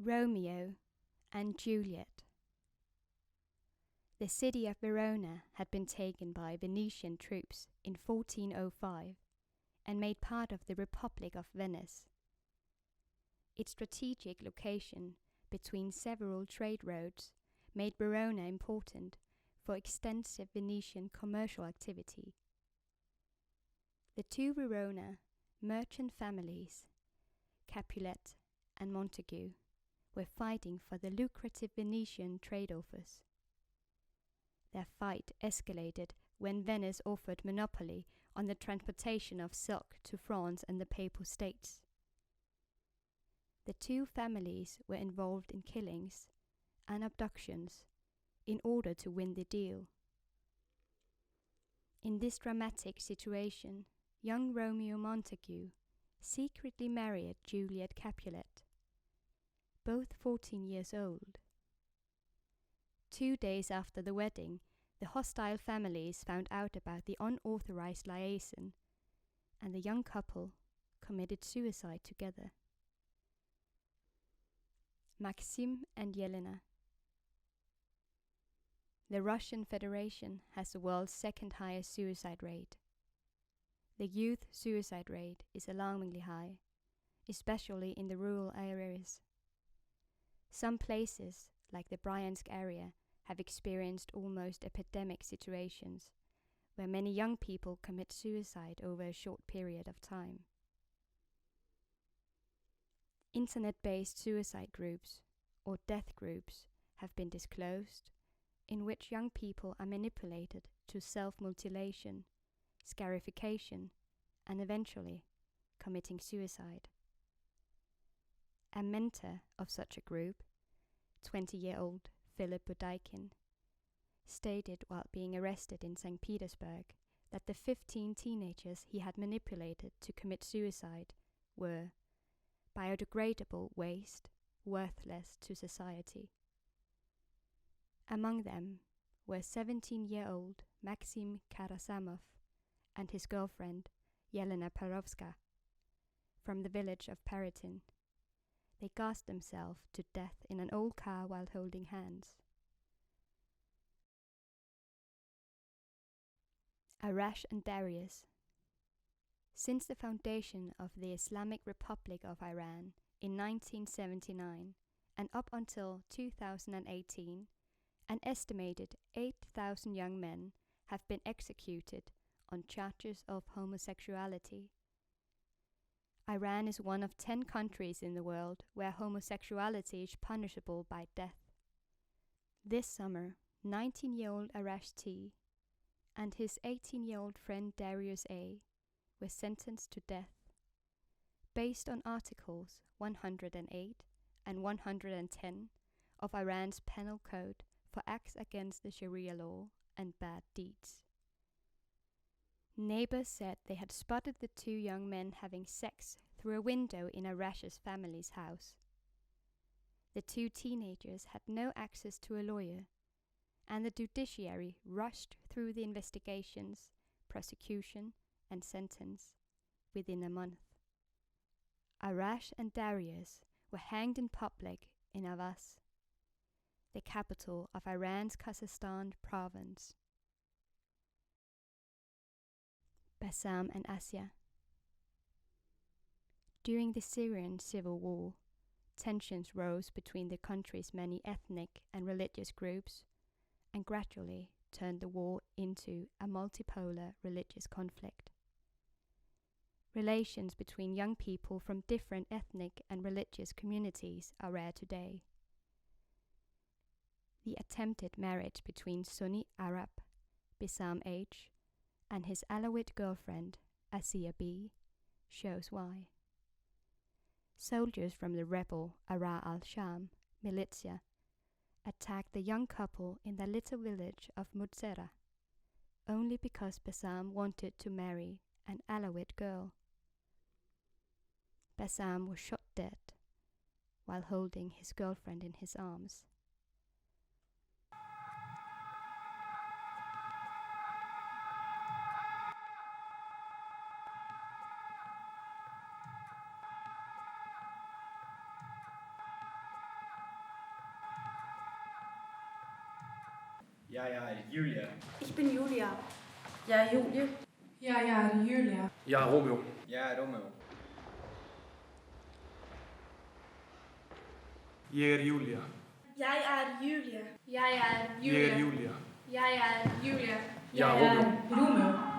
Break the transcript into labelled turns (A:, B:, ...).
A: Romeo and Juliet. The city of Verona had been taken by Venetian troops in 1405 and made part of the Republic of Venice. Its strategic location between several trade routes made Verona important for extensive Venetian commercial activity. The two Verona merchant families, Capulet and Montague, were fighting for the lucrative Venetian trade office. Their fight escalated when Venice offered monopoly on the transportation of silk to France and the Papal States. The two families were involved in killings and abductions in order to win the deal. In this dramatic situation, young Romeo Montague secretly married Juliet Capulet, both 14 years old. 2 days after the wedding, the hostile families found out about the unauthorized liaison, and the young couple committed suicide together. Maxim and Yelena. The Russian Federation has the world's second highest suicide rate. The youth suicide rate is alarmingly high, especially in the rural areas. Some places, like the Bryansk area, have experienced almost epidemic situations, where many young people commit suicide over a short period of time. Internet-based suicide groups, or death groups, have been disclosed, in which young people are manipulated to self-mutilation, scarification, and eventually committing suicide. A mentor of such a group, 20-year-old Philip Budeikin, stated while being arrested in St. Petersburg that the 15 teenagers he had manipulated to commit suicide were biodegradable waste, worthless to society. Among them were 17-year-old Maxim Karasamov and his girlfriend Yelena Perovska from the village of Peritin. They gassed themselves to death in an old car while holding hands. Arash and Darius. Since the foundation of the Islamic Republic of Iran in 1979 and up until 2018, an estimated 8,000 young men have been executed on charges of homosexuality. Iran is one of 10 countries in the world where homosexuality is punishable by death. This summer, 19-year-old Arash T and his 18-year-old friend Darius A were sentenced to death, based on Articles 108 and 110 of Iran's Penal Code for acts against the Sharia law and bad deeds. Neighbors said they had spotted the two young men having sex through a window in Arash's family's house. The two teenagers had no access to a lawyer, and the judiciary rushed through the investigations, prosecution, and sentence within a month. Arash and Darius were hanged in public in Avaz, the capital of Iran's Khuzestan province. Bassam and Asya. During the Syrian civil war, tensions rose between the country's many ethnic and religious groups and gradually turned the war into a multipolar religious conflict. Relations between young people from different ethnic and religious communities are rare today. The attempted marriage between Sunni Arab Bassam H and his Alawite girlfriend, Asiya B, shows why. Soldiers from the rebel Ara al-Sham militia attacked the young couple in the little village of Mutsera, only because Bassam wanted to marry an Alawite girl. Bassam was shot dead while holding his girlfriend in his arms.
B: Jeg er Julia.
C: Ich bin Julia.
D: Jeg er Julie.
E: Jeg er Julia.
F: Jeg er Romeo.
B: Jeg er Romeo.
F: Jeg er Julia.
C: Jeg er Julia.
E: Jeg er
F: Jeg er Julia.
E: Jeg er Julia.
F: Jeg er Romeo.
E: Romeo.